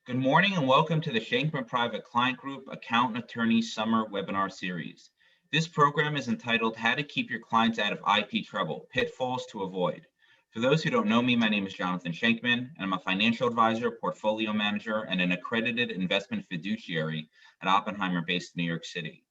Good morning and welcome to the Shenkman Private Client Group Accountant Attorney Summer Webinar Series. This program is entitled How to Keep Your Clients Out of IP Trouble, Pitfalls to Avoid. For those who don't know me, my name is Jonathan Shenkman, and I'm a financial advisor, portfolio manager, and an accredited investment fiduciary at Oppenheimer based in New York City.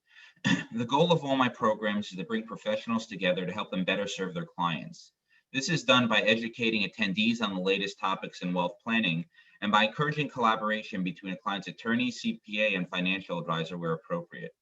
The goal of all my programs is to bring professionals together to help them better serve their clients. This is done by educating attendees on the latest topics in wealth planning and by encouraging collaboration between a client's attorney, CPA, and financial advisor where appropriate.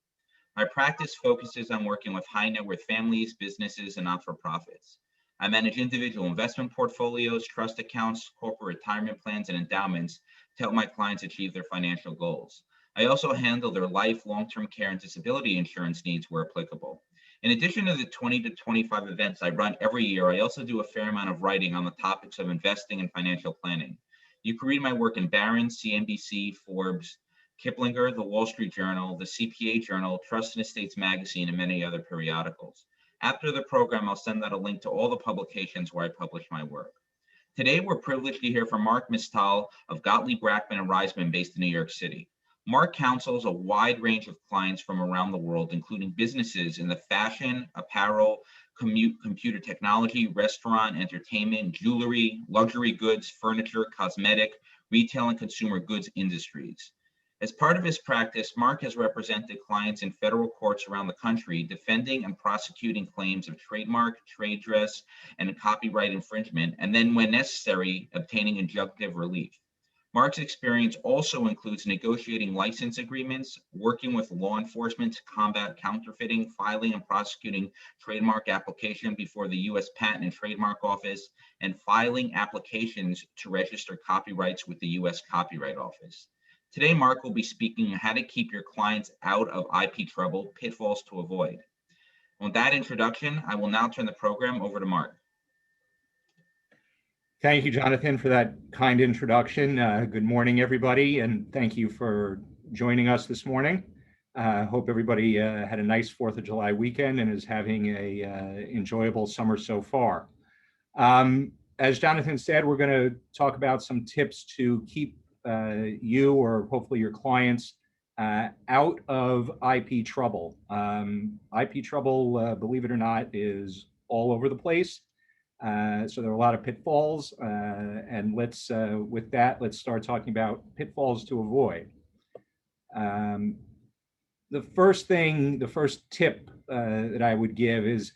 My practice focuses on working with high net worth families, businesses, and not-for-profits. I manage individual investment portfolios, trust accounts, corporate retirement plans, and endowments to help my clients achieve their financial goals. I also handle their life, long-term care, and disability insurance needs where applicable. In addition to the 20 to 25 events I run every year, I also do a fair amount of writing on the topics of investing and financial planning. You can read my work in Barron's, CNBC, Forbes, Kiplinger, the Wall Street Journal, the CPA Journal, Trust and Estates Magazine, and many other periodicals. After the program, I'll send out a link to all the publications where I publish my work. Today, we're privileged to hear from Marc Misthal of Gottlieb, Rackman, and Reisman based in New York City. Marc counsels a wide range of clients from around the world, including businesses in the fashion, apparel, computer technology, restaurant, entertainment, jewelry, luxury goods, furniture, cosmetic, retail, and consumer goods industries. As part of his practice, Marc has represented clients in federal courts around the country, defending and prosecuting claims of trademark, trade dress, and copyright infringement, and then, when necessary, obtaining injunctive relief. Marc's experience also includes negotiating license agreements, working with law enforcement to combat counterfeiting, filing and prosecuting trademark application before the U.S. Patent and Trademark Office, and filing applications to register copyrights with the U.S. Copyright Office. Today, Marc will be speaking on how to keep your clients out of IP trouble, pitfalls to avoid. With that introduction, I will now turn the program over to Marc. Thank you, Jonathan, for that kind introduction. Good morning, everybody, and thank you for joining us this morning. Hope everybody had a nice 4th of July weekend and is having a enjoyable summer so far. As Jonathan said, we're going to talk about some tips to keep you or hopefully your clients out of IP trouble. IP trouble, believe it or not, is all over the place. So there are a lot of pitfalls, and with that, let's start talking about pitfalls to avoid. The first tip that I would give is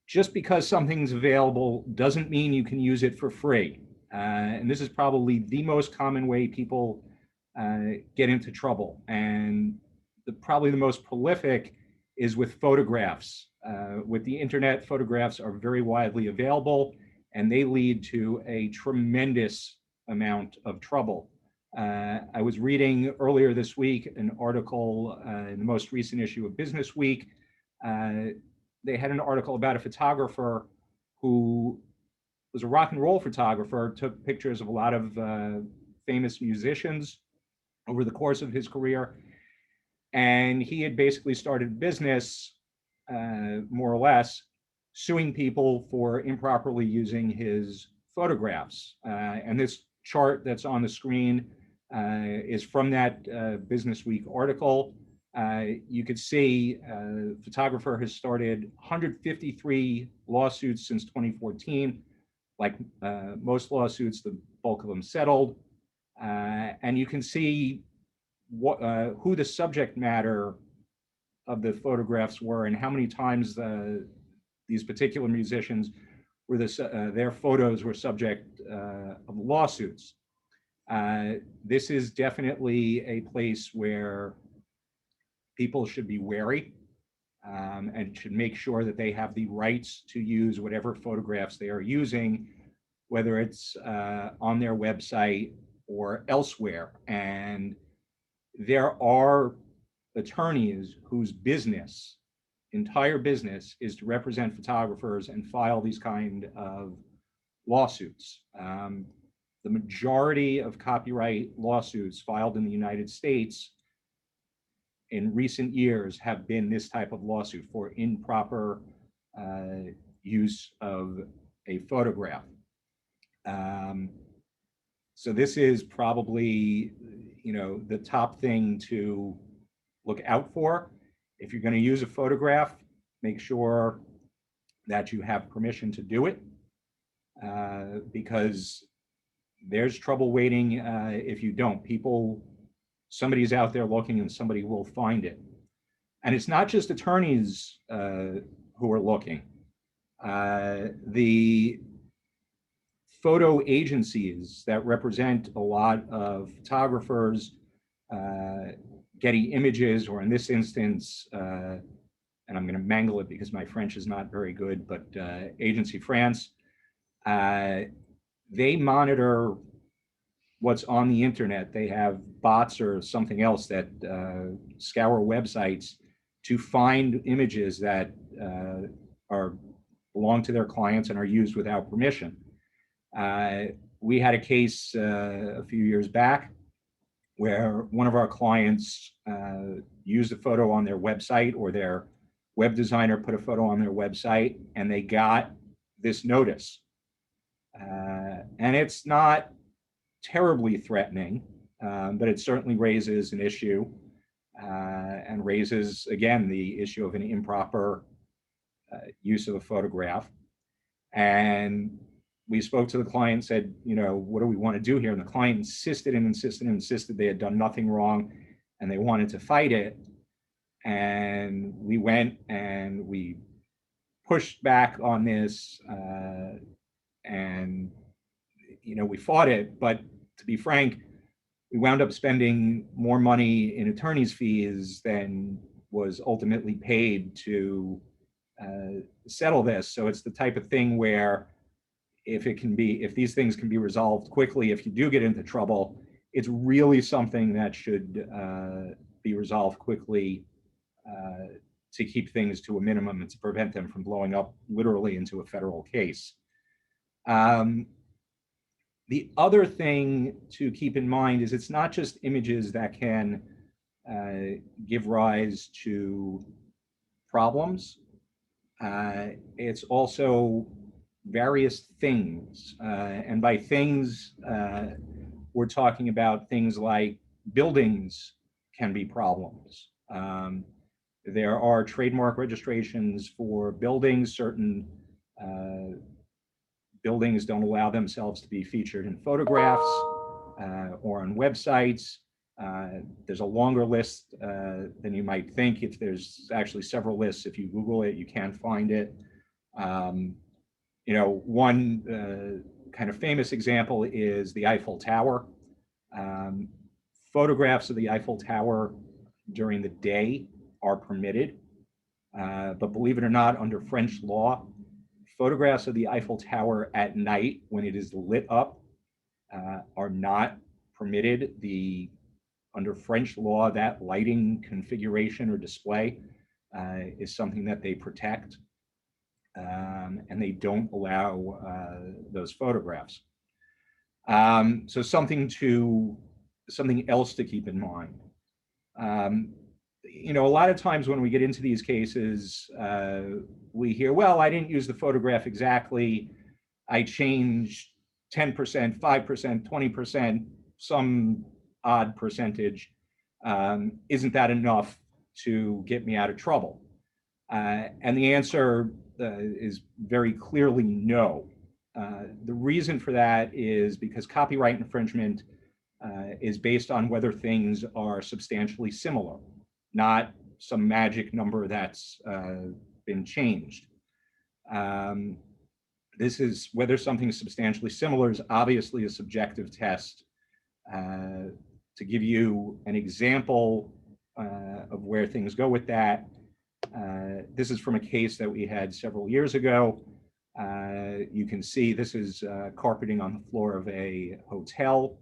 just because something's available doesn't mean you can use it for free. And this is probably the most common way people get into trouble. And probably the most prolific is with photographs. With the internet, photographs are very widely available, and they lead to a tremendous amount of trouble. I was reading earlier this week an article in the most recent issue of Business Week. They had an article about a photographer who was a rock and roll photographer, took pictures of a lot of famous musicians over the course of his career. And he had basically started a business, more or less, suing people for improperly using his photographs. And this chart that's on the screen is from that Business Week article. You could see the photographer has started 153 lawsuits since 2014. Like most lawsuits, the bulk of them settled. And you can see who the subject matter of the photographs were and how many times these particular musicians were their photos were subject of lawsuits. This is definitely a place where people should be wary and should make sure that they have the rights to use whatever photographs they are using, whether it's on their website or elsewhere. And there are attorneys whose entire business is to represent photographers and file these kind of lawsuits. The majority of copyright lawsuits filed in the United States in recent years have been this type of lawsuit for improper use of a photograph. So this is probably, the top thing to look out for. If you're going to use a photograph, make sure that you have permission to do it, because there's trouble waiting if you don't. Somebody's out there looking and somebody will find it. And it's not just attorneys who are looking. The photo agencies that represent a lot of photographers, Getty Images, or in this instance, and I'm going to mangle it because my French is not very good, but Agency France, they monitor what's on the internet. They have bots or something else that scour websites to find images that belong to their clients and are used without permission. We had a case a few years back where one of our clients used a photo on their website, or their web designer put a photo on their website, and they got this notice. And it's not terribly threatening, but it certainly raises an issue, and raises, again, the issue of an improper use of a photograph. And we spoke to the client and said, what do we want to do here? And the client insisted and insisted and insisted they had done nothing wrong and they wanted to fight it. And we went and we pushed back on this, and we fought it. But to be frank, we wound up spending more money in attorney's fees than was ultimately paid to settle this. So it's the type of thing where if these things can be resolved quickly, if you do get into trouble, it's really something that should be resolved quickly to keep things to a minimum and to prevent them from blowing up literally into a federal case. The other thing to keep in mind is it's not just images that can give rise to problems. It's also various things. And by things, we're talking about things like buildings can be problems. There are trademark registrations for buildings. Certain buildings don't allow themselves to be featured in photographs or on websites. There's a longer list than you might think. There's actually several lists. If you Google it, you can find it. One kind of famous example is the Eiffel Tower. Photographs of the Eiffel Tower during the day are permitted, but believe it or not, under French law, photographs of the Eiffel Tower at night when it is lit up are not permitted. Under French law, that lighting configuration or display is something that they protect, and they don't allow those photographs. So something else to keep in mind. A lot of times when we get into these cases, we hear, well, I didn't use the photograph exactly. I changed 10%, 5%, 20%, some odd percentage. Isn't that enough to get me out of trouble? And the answer is very clearly no. The reason for that is because copyright infringement is based on whether things are substantially similar, not some magic number that's been changed. This is whether something is substantially similar is obviously a subjective test. To give you an example of where things go with that, this is from a case that we had several years ago. You can see this is carpeting on the floor of a hotel.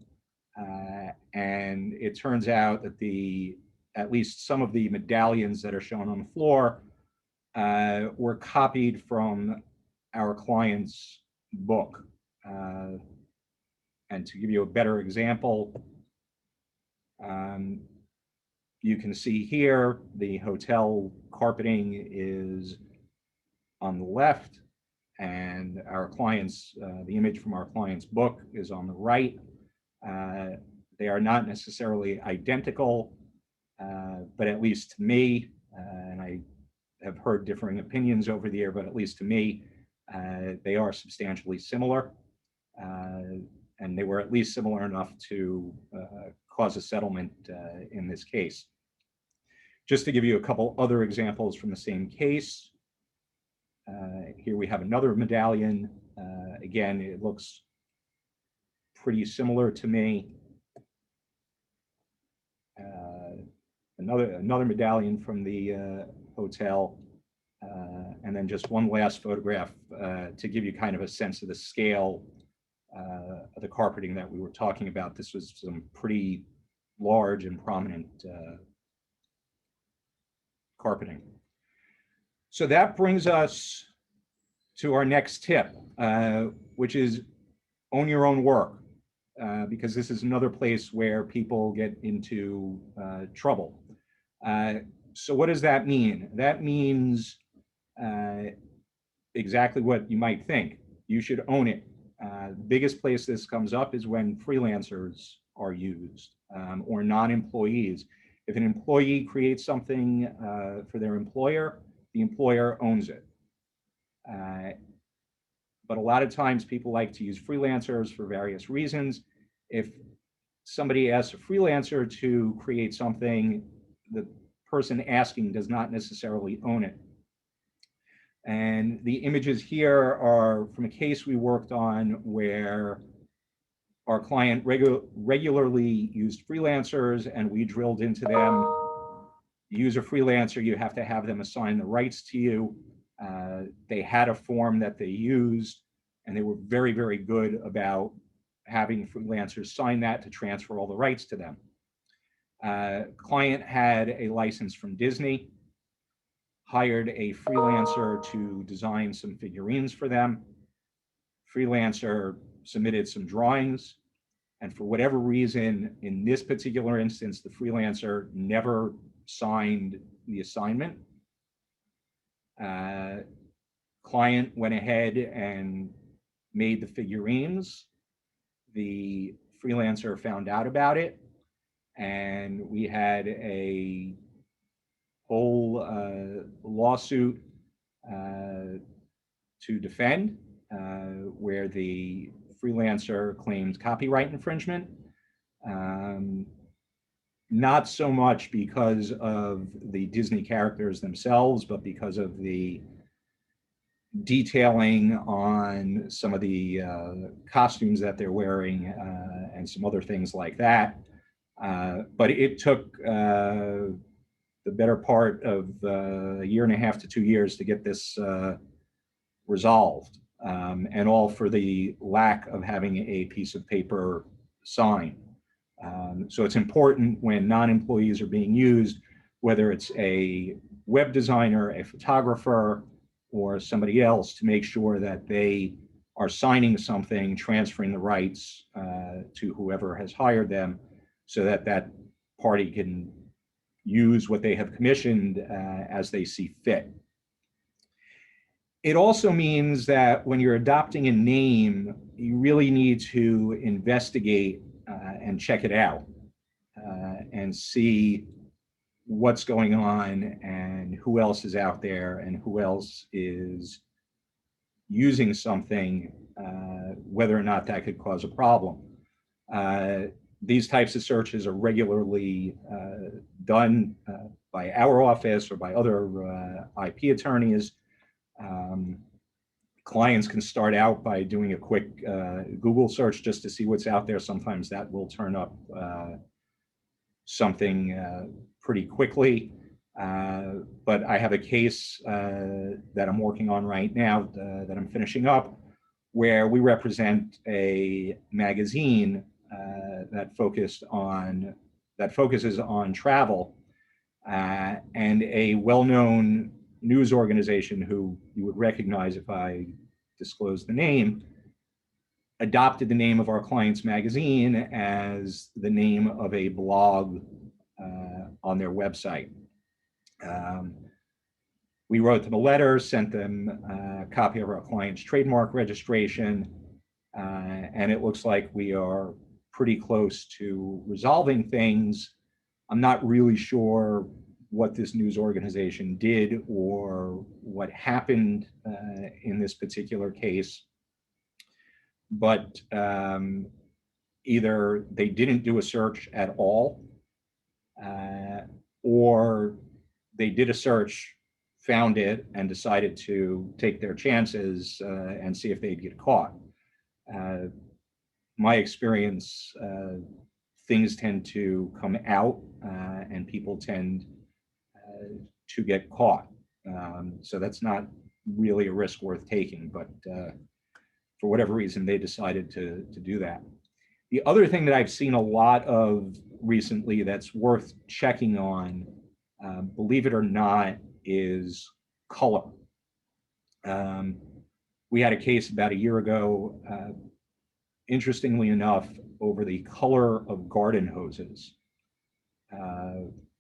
And it turns out that at least some of the medallions that are shown on the floor were copied from our client's book. And to give you a better example, you can see here the hotel carpeting is on the left, and our client's the image from our client's book is on the right. They are not necessarily identical, but at least to me, and I have heard differing opinions over the year, but at least to me, they are substantially similar. And they were at least similar enough to cause a settlement in this case. Just to give you a couple other examples from the same case, here we have another medallion. Again, it looks pretty similar to me. Another medallion from the hotel. And then just one last photograph to give you kind of a sense of the scale of the carpeting that we were talking about. This was some pretty large and prominent carpeting. So that brings us to our next tip, which is own your own work, because this is another place where people get into trouble. So what does that mean? That means exactly what you might think. You should own it. The biggest place this comes up is when freelancers are used, or non-employees. If an employee creates something for their employer, the employer owns it. But a lot of times people like to use freelancers for various reasons. If somebody asks a freelancer to create something, the person asking does not necessarily own it. And the images here are from a case we worked on where our client regularly used freelancers, and we drilled into them. You use a freelancer, you have to have them assign the rights to you. They had a form that they used, and they were very, very good about having freelancers sign that to transfer all the rights to them. Client had a license from Disney, hired a freelancer to design some figurines for them. Freelancer submitted some drawings, and for whatever reason, in this particular instance, the freelancer never signed the assignment. Client went ahead and made the figurines. The freelancer found out about it, and we had a whole lawsuit to defend, where the freelancer claimed copyright infringement. Not so much because of the Disney characters themselves, but because of the detailing on some of the costumes that they're wearing and some other things like that. But it took the better part of a year and a half to 2 years to get this resolved, and all for the lack of having a piece of paper signed. So it's important when non-employees are being used, whether it's a web designer, a photographer, or somebody else, to make sure that they are signing something, transferring the rights to whoever has hired them, so that that party can use what they have commissioned as they see fit. It also means that when you're adopting a name, you really need to investigate and check it out and see what's going on and who else is out there and who else is using something, whether or not that could cause a problem. These types of searches are regularly done by our office or by other IP attorneys. Clients can start out by doing a quick Google search just to see what's out there. Sometimes that will turn up something pretty quickly. But I have a case that I'm working on right now that I'm finishing up, where we represent a magazine that focuses on travel, and a well-known news organization who you would recognize if I disclose the name, adopted the name of our client's magazine as the name of a blog on their website. We wrote them a letter, sent them a copy of our client's trademark registration, and it looks like we are pretty close to resolving things. I'm not really sure what this news organization did or what happened in this particular case, but either they didn't do a search at all, or they did a search, found it, and decided to take their chances and see if they'd get caught. My experience, things tend to come out and people tend to get caught. So that's not really a risk worth taking, but for whatever reason, they decided to do that. The other thing that I've seen a lot of recently that's worth checking on, believe it or not, is color. We had a case about a year ago, interestingly enough, over the color of garden hoses.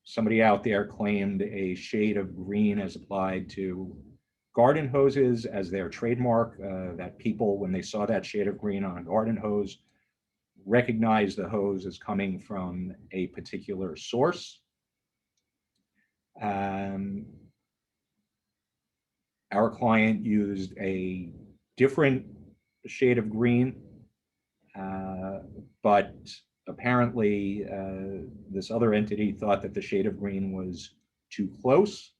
Somebody out there claimed a shade of green as applied to garden hoses as their trademark, that people, when they saw that shade of green on a garden hose, recognized the hose as coming from a particular source. Our client used a different shade of green, but apparently this other entity thought that the shade of green was too close,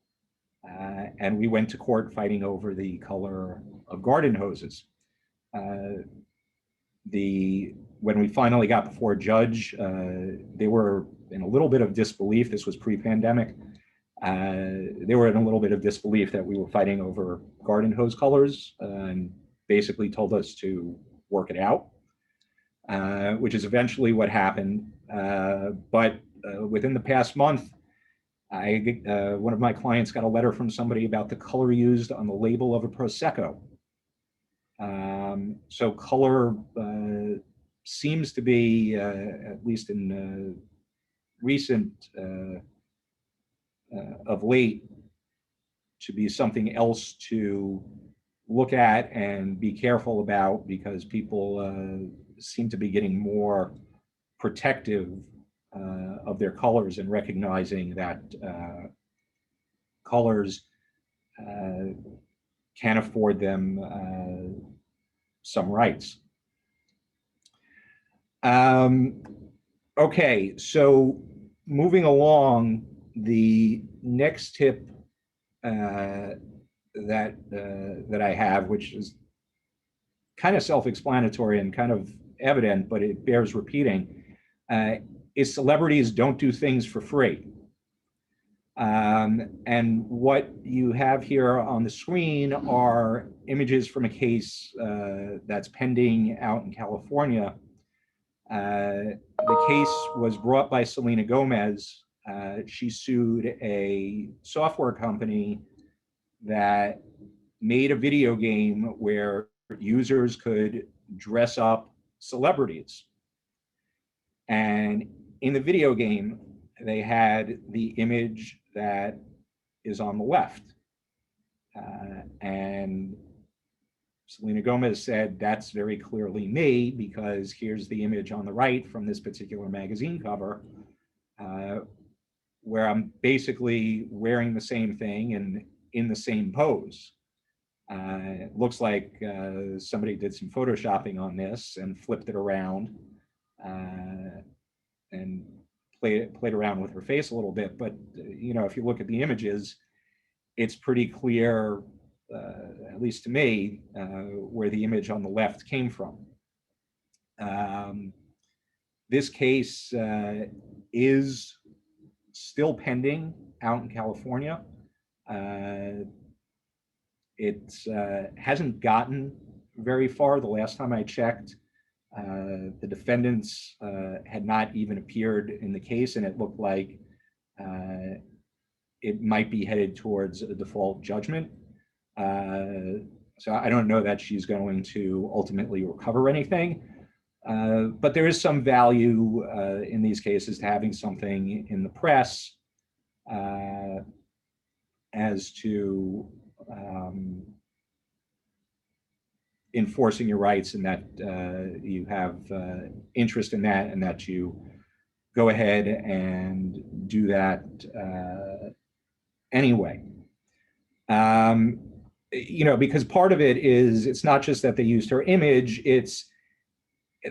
and we went to court fighting over the color of garden hoses. When we finally got before a judge, they were in a little bit of disbelief. This was pre-pandemic. They were in a little bit of disbelief that we were fighting over garden hose colors, and basically told us to work it out, which is eventually what happened. But within the past month, one of my clients got a letter from somebody about the color used on the label of a Prosecco. So color seems to be, at least in recent of late, to be something else to look at and be careful about, because people seem to be getting more protective of their colors and recognizing that colors can afford them some rights. Okay, so moving along, the next tip that I have, which is kind of self-explanatory and kind of evident, but it bears repeating, is celebrities don't do things for free. And what you have here on the screen are images from a case that's pending out in California. The case was brought by Selena Gomez. She sued a software company that made a video game where users could dress up celebrities. And in the video game, they had the image that is on the left. And Selena Gomez said, that's very clearly me, because here's the image on the right from this particular magazine cover, where I'm basically wearing the same thing and in the same pose. It looks like somebody did some photoshopping on this and flipped it around and played around with her face a little bit. But you know, if you look at the images, it's pretty clear, at least to me, where the image on the left came from. This case is still pending out in California. It hasn't gotten very far. The last time I checked, the defendants had not even appeared in the case, and it looked like it might be headed towards a default judgment. So I don't know that she's going to ultimately recover anything, but there is some value in these cases to having something in the press as to enforcing your rights and that you have interest in that, and that you go ahead and do that anyway. Because part of it is, it's not just that they used her image, it's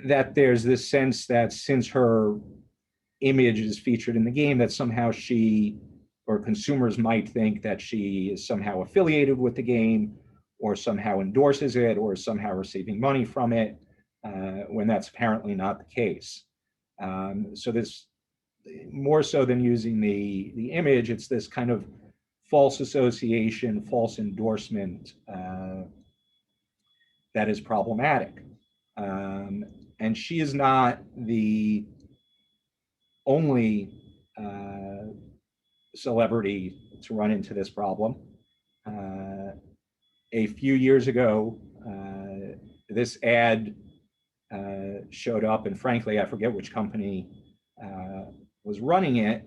that there's this sense that since her image is featured in the game, that somehow she, or consumers might think that she is somehow affiliated with the game, or somehow endorses it, or somehow receiving money from it, when that's apparently not the case. So this, more so than using the image, it's this kind of false association, false endorsement that is problematic. And she is not the only celebrity to run into this problem. A few years ago, this ad showed up, and frankly, I forget which company was running it,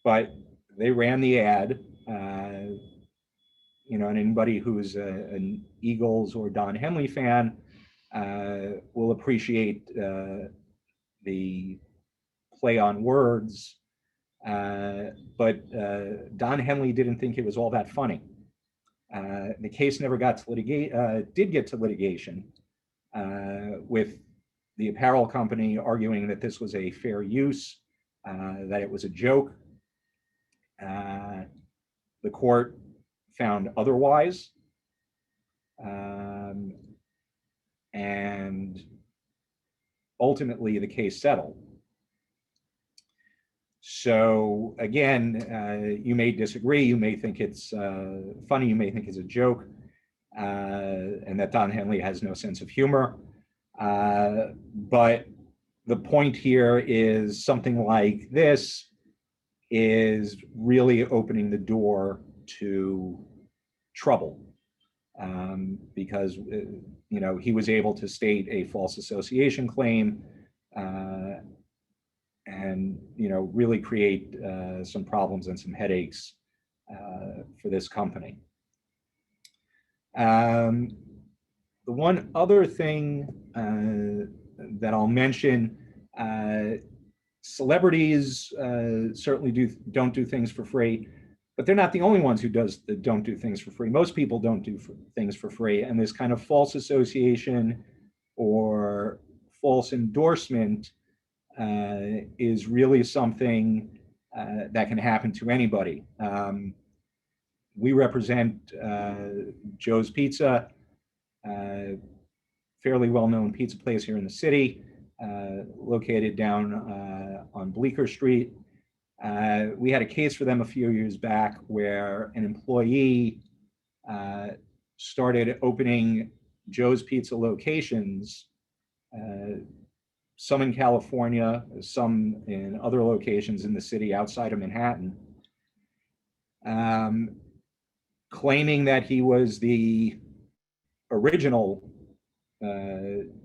but they ran the ad. And anybody who's an Eagles or Don Henley fan will appreciate the play on words. But Don Henley didn't think it was all that funny. The case never got to did get to litigation, with the apparel company arguing that this was a fair use, that it was a joke. The court found otherwise, and ultimately the case settled. So again, you may disagree, you may think it's funny, you may think it's a joke, and that Don Henley has no sense of humor. But the point here is something like this is really opening the door to trouble, because he was able to state a false association claim, and really create some problems and some headaches for this company. The one other thing that I'll mention, celebrities certainly don't do things for free, but they're not the only ones who don't do things for free. Most people don't do things for free, and this kind of false association or false endorsement is really something that can happen to anybody. We represent Joe's Pizza, fairly well-known pizza place here in the city, located down on Bleecker Street. We had a case for them a few years back where an employee started opening Joe's Pizza locations, some in California, some in other locations in the city outside of Manhattan, claiming that he was the original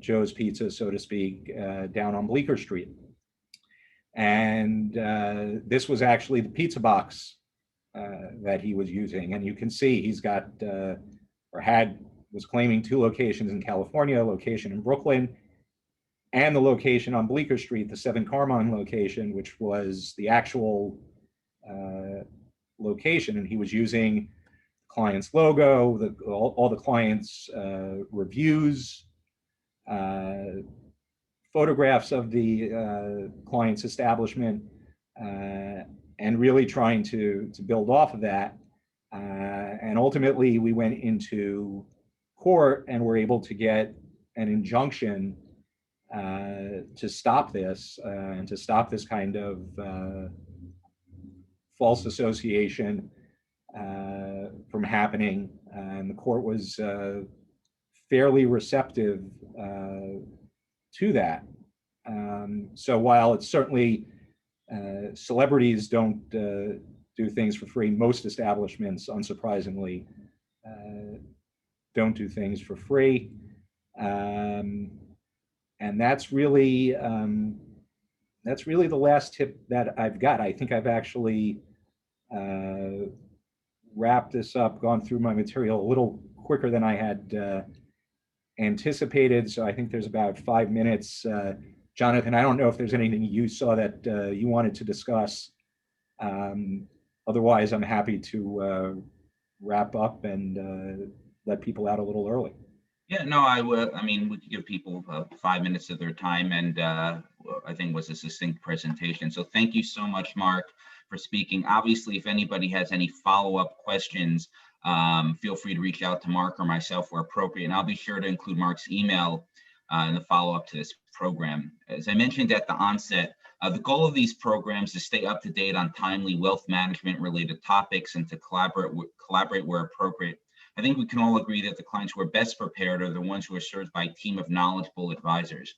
Joe's Pizza, so to speak, down on Bleecker Street. And this was actually the pizza box that he was using. And you can see he's got, was claiming 2 locations in California, a location in Brooklyn, and the location on Bleecker Street, the 7 Carmine location, which was the actual location. And he was using the client's logo, all the client's reviews, photographs of the client's establishment, and really trying to build off of that. And ultimately, we went into court and were able to get an injunction to stop this, and to stop this kind of false association from happening. And the court was fairly receptive to that. So while it's certainly celebrities don't do things for free, most establishments, unsurprisingly, don't do things for free. And that's really the last tip that I've got. I think I've actually wrapped this up, gone through my material a little quicker than I had anticipated. So I think there's about 5 minutes. Jonathan, I don't know if there's anything you saw that you wanted to discuss. Otherwise, I'm happy to wrap up and let people out a little early. Yeah, no, I will. I mean, we could give people 5 minutes of their time, and I think it was a succinct presentation. So thank you so much, Marc, for speaking. Obviously, if anybody has any follow-up questions, feel free to reach out to Marc or myself where appropriate, and I'll be sure to include Marc's email in the follow-up to this program. As I mentioned at the onset, the goal of these programs is to stay up to date on timely wealth management related topics and to collaborate where appropriate. I think we can all agree that the clients who are best prepared are the ones who are served by a team of knowledgeable advisors.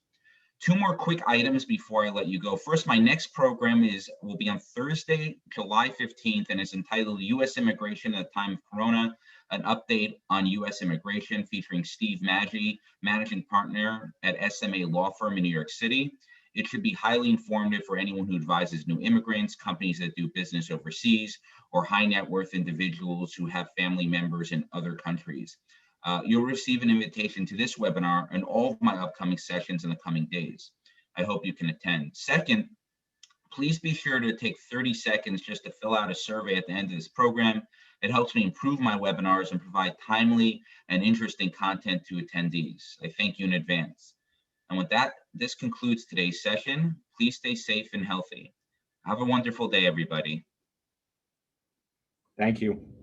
2 more quick items before I let you go. First, my next program will be on Thursday, July 15th, and is entitled U.S. Immigration at the Time of Corona, an update on U.S. immigration, featuring Steve Maggi, managing partner at SMA Law Firm in New York City. It should be highly informative for anyone who advises new immigrants, companies that do business overseas, or high net worth individuals who have family members in other countries. You'll receive an invitation to this webinar and all of my upcoming sessions in the coming days. I hope you can attend. Second, please be sure to take 30 seconds just to fill out a survey at the end of this program. It helps me improve my webinars and provide timely and interesting content to attendees. I thank you in advance. And with that, this concludes today's session. Please stay safe and healthy. Have a wonderful day, everybody. Thank you.